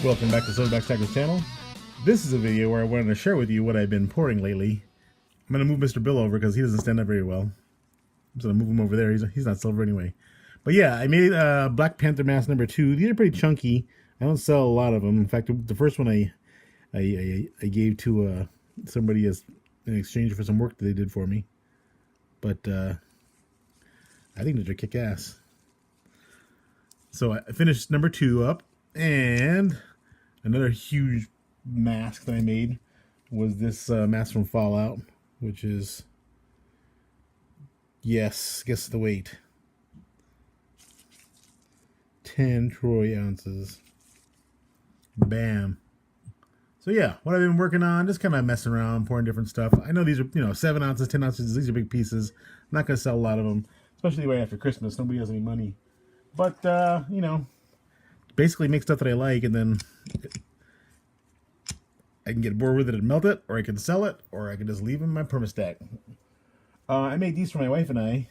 Welcome back to Silverback Stacker's channel. This is a video where I wanted to share with you what I've been pouring lately. I'm going to move Mr. Bill over because he doesn't stand up very well. I'm just going to move him over there. He's not silver anyway. But yeah, I made Black Panther mask number 2. These are pretty chunky. I don't sell a lot of them. In fact, the first one I gave to somebody as in exchange for some work that they did for me. But I think they're kick-ass. So I finished number 2 up, and another huge mask that I made was this mask from Fallout, which is, yes, guess the weight. 10 troy ounces. Bam. So yeah, what I've been working on, just kind of messing around, pouring different stuff. I know these are, 7 ounces, 10 ounces, these are big pieces. I'm not going to sell a lot of them, especially right after Christmas. Nobody has any money. But, basically make stuff that I like, and then I can get bored with it and melt it, or I can sell it, or I can just leave them in my permastack. I made these for my wife and I.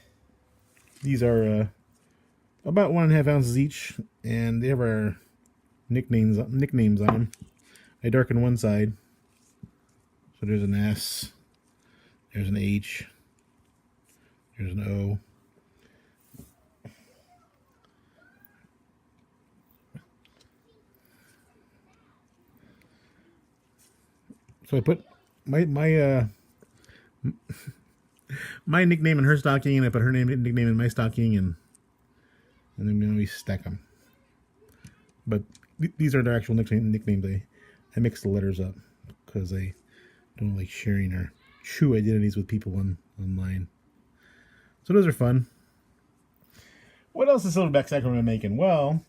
These are about 1.5 ounces each, and they have our nicknames on them. I darken one side, so there's an S, there's an H, there's an O. So I put my nickname in her stocking, and I put her nickname in my stocking, and then we stack them. But these are their actual nicknames. I mix the letters up because I don't like sharing our true identities with people online. So those are fun. What else is Silverback Sacrament making? Well,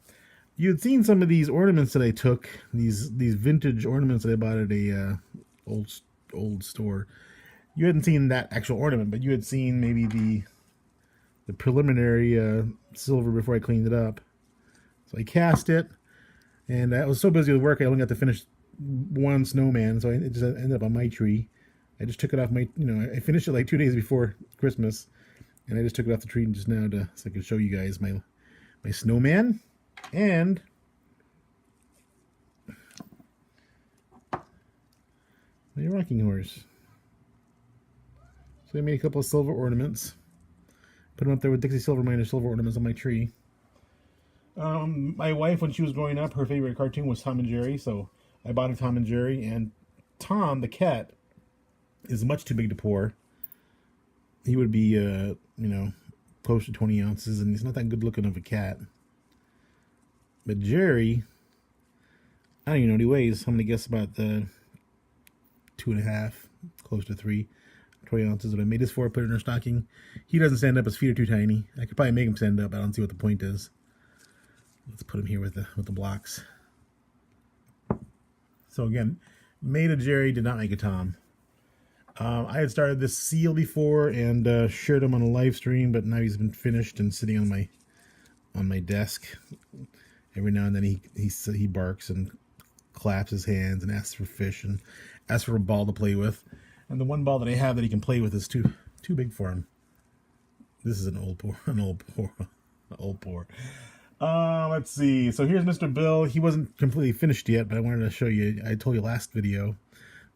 you had seen some of these ornaments that I took, these vintage ornaments that I bought at a old store. You hadn't seen that actual ornament, but you had seen maybe the preliminary silver before I cleaned it up. So I cast it, and I was so busy with work I only got to finish one snowman, so it just ended up on my tree. I just took it off my, I finished it like 2 days before Christmas, and I just took it off the tree just now so I could show you guys my snowman. And my rocking horse. So I made a couple of silver ornaments. Put them up there with Dixie Silver Miner silver ornaments on my tree. My wife, when she was growing up, her favorite cartoon was Tom and Jerry, so I bought a Tom and Jerry. And Tom, the cat, is much too big to pour. He would be, close to 20 ounces, and he's not that good looking of a cat. But Jerry, I don't even know what he weighs. I'm going to guess about 2.5, close to 3 ounces. What I made this for, put it in her stocking. He doesn't stand up. His feet are too tiny. I could probably make him stand up. I don't see what the point is. Let's put him here with the blocks. So again, made a Jerry, did not make a Tom. I had started this seal before and shared him on a live stream, but now he's been finished and sitting on my desk. Every now and then he barks and claps his hands and asks for fish and asks for a ball to play with. And the one ball that I have that he can play with is too big for him. This is an old pour. Let's see. So here's Mr. Bill. He wasn't completely finished yet, but I wanted to show you. I told you last video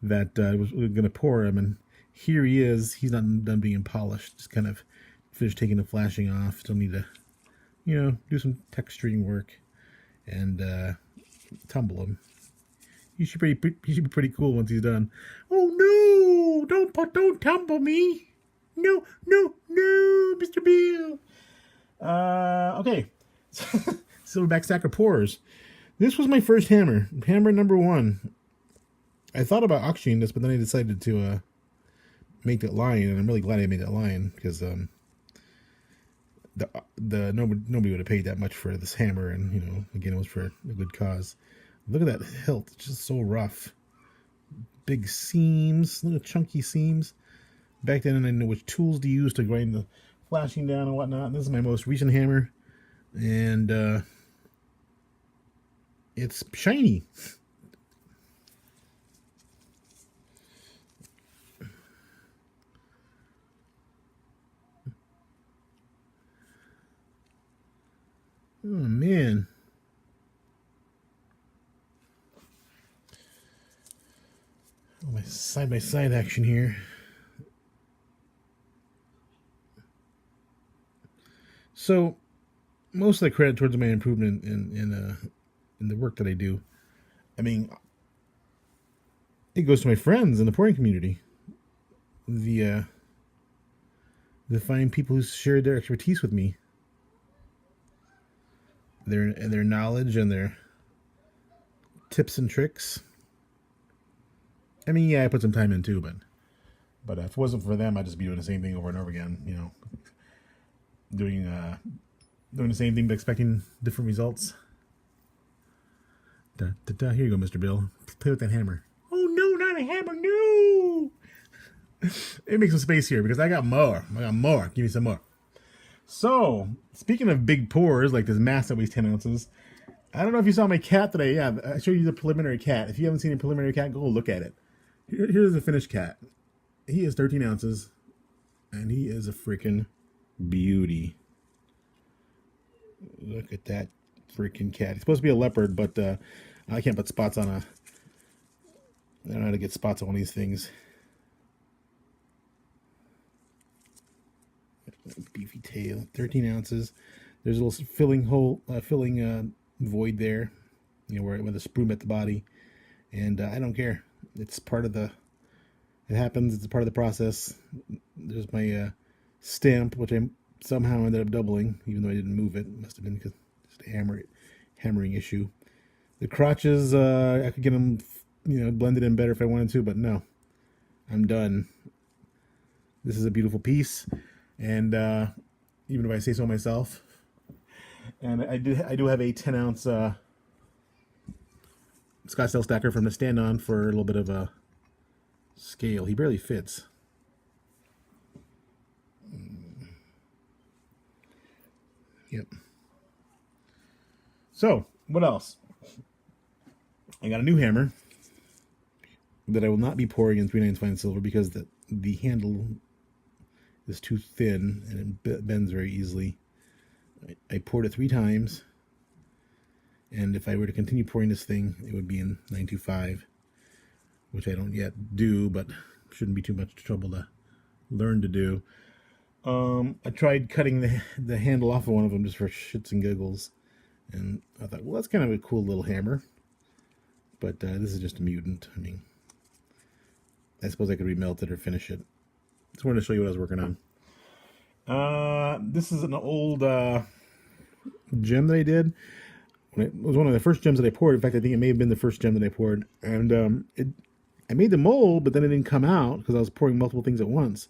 that we were going to pour him, and here he is. He's not done being polished. Just kind of finished taking the flashing off. Still need to, do some texturing work and tumble him. He should be pretty cool once he's done. Oh no! Don't tumble me! No, Mr. Bill. Okay. Silverback Stacker pours. This was my first hammer number 1. I thought about auctioning this, but then I decided to make that lion, and I'm really glad I made that lion because nobody would have paid that much for this hammer, and again, it was for a good cause. Look at that hilt; it's just so rough. Big seams, little chunky seams. Back then, I didn't know which tools to use to grind the flashing down and whatnot. And this is my most recent hammer, and it's shiny. Oh man. My side-by-side action here. So, most of the credit towards my improvement in the work that I do, I mean, it goes to my friends in the pouring community. The fine people who shared their expertise with me, their knowledge and their tips and tricks. I mean, yeah, I put some time in too, but if it wasn't for them, I'd just be doing the same thing over and over again. You know, doing the same thing but expecting different results. Here you go, Mr. Bill. Play with that hammer. Oh no, not a hammer! No. It makes some space here because I got more. Give me some more. So, speaking of big pours, like this mass that weighs 10 ounces, I don't know if you saw my cat today. Yeah, I showed you the preliminary cat. If you haven't seen a preliminary cat, go look at it. Here's the finished cat. He is 13 ounces, and he is a freaking beauty. Look at that freaking cat. He's supposed to be a leopard, but I can't put spots on I don't know how to get spots on one of these things. Beefy tail, 13 ounces. There's a little filling void there, you know, where the sprue met the body, and I don't care. It's part of it happens. It's a part of the process. There's my stamp, which I somehow ended up doubling, even though I didn't move it. It must have been because just a hammering issue. The crotches, I could get them, you know, blended in better if I wanted to, but no, I'm done. This is a beautiful piece. And even if I say so myself, and I do have a 10-ounce Scottsdale stacker from the stand on for a little bit of a scale. He barely fits. Yep. So, what else? I got a new hammer that I will not be pouring in 3/9 fine silver because the handle is too thin and it bends very easily. I poured it 3 times, and if I were to continue pouring this thing, it would be in 925, which I don't yet do, but shouldn't be too much trouble to learn to do. I tried cutting the handle off of one of them just for shits and giggles, and I thought, well, that's kind of a cool little hammer, but this is just a mutant. I mean, I suppose I could remelt it or finish it. Just wanted to show you what I was working on. This is an old gem that I did. It was one of the first gems that I poured. In fact, I think it may have been the first gem that I poured. And I made the mold, but then it didn't come out because I was pouring multiple things at once.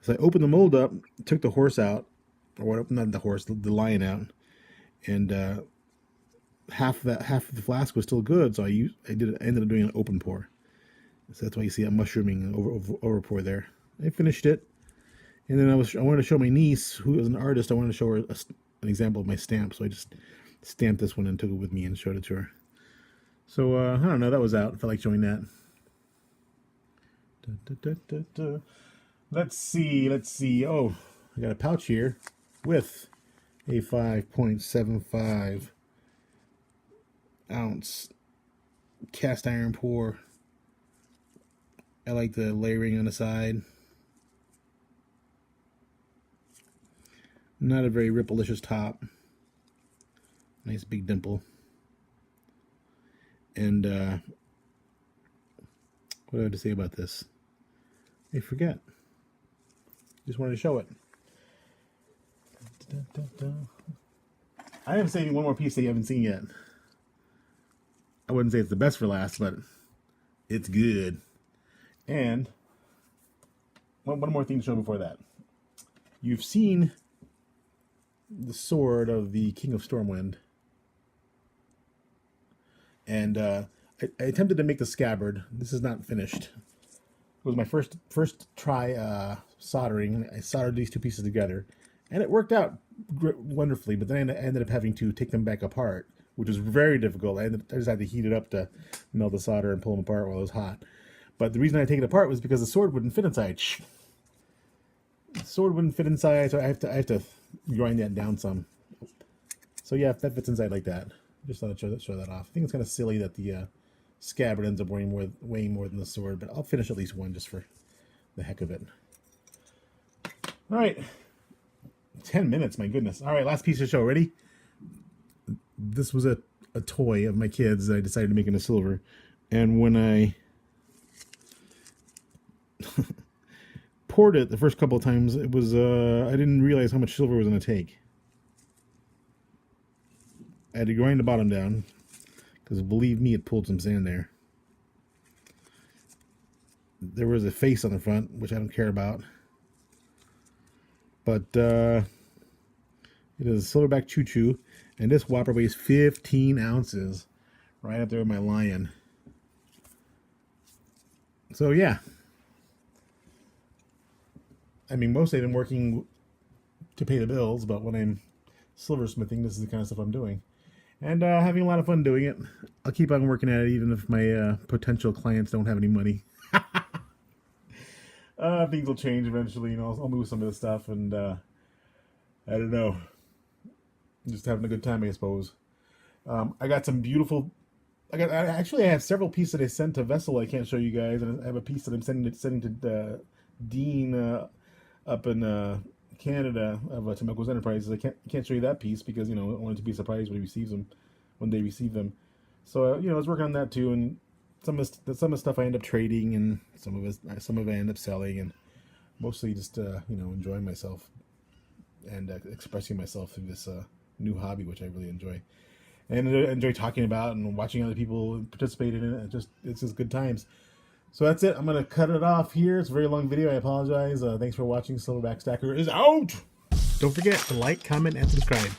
So I opened the mold up, took the horse out, or what? Not the horse, the lion out, and half of the flask was still good. So I ended up doing an open pour. So that's why you see a mushrooming over pour there. I finished it, and then I wanted to show my niece, who is an artist. I wanted to show her an example of my stamp, so I just stamped this one and took it with me and showed it to her. So I don't know, that was out. I felt like showing that. Let's see. Oh, I got a pouch here with a 5.75 ounce cast iron pour. I like the layering on the side. Not a very ripplelicious top. Nice big dimple. And what do I have to say about this? I forget. Just wanted to show it. I am saving one more piece that you haven't seen yet. I wouldn't say it's the best for last, but it's good. And one more thing to show before that. You've seen the sword of the King of Stormwind. And I attempted to make the scabbard. This is not finished. It was my first try soldering. I soldered these two pieces together, and it worked out wonderfully. But then I ended up having to take them back apart, which was very difficult. I just had to heat it up to melt the solder and pull them apart while it was hot. But the reason I take it apart was because the sword wouldn't fit inside. The sword wouldn't fit inside, so I have to grind that down some. So yeah, that fits inside like that. Just thought I'd show that off. I think it's kind of silly that the scabbard ends up weighing more than the sword, but I'll finish at least one just for the heck of it. All right. 10 minutes, my goodness. All right, last piece of the show. Ready? This was a toy of my kids that I decided to make into silver. And when I poured it the first couple of times, it was I didn't realize how much silver was going to take. I had to grind the bottom down because believe me, it pulled some sand there. There was a face on the front, which I don't care about. But it is a silverback choo-choo, and this whopper weighs 15 ounces, right up there with my lion. So yeah, I mean, mostly I'm working to pay the bills, but when I'm silversmithing, this is the kind of stuff I'm doing, and having a lot of fun doing it. I'll keep on working at it, even if my potential clients don't have any money. Things will change eventually, you know. I'll move some of this stuff, and I don't know, just having a good time, I suppose. I got some beautiful. I have several pieces that I sent to Vessel. I can't show you guys, and I have a piece that I'm sending to Dean up in Canada of Tomekos Enterprises. I can't show you that piece because, you know, I want it to be surprised when he receives them, when they receive them. So you know, I was working on that too, and some of the stuff I end up trading, and some of it I end up selling, and mostly just you know, enjoying myself and expressing myself through this new hobby, which I really enjoy, and I enjoy talking about and watching other people participate in it. It's just good times. So that's it. I'm gonna cut it off here. It's a very long video. I apologize. Thanks for watching. Silverback Stacker is out. Don't forget to like, comment, and subscribe.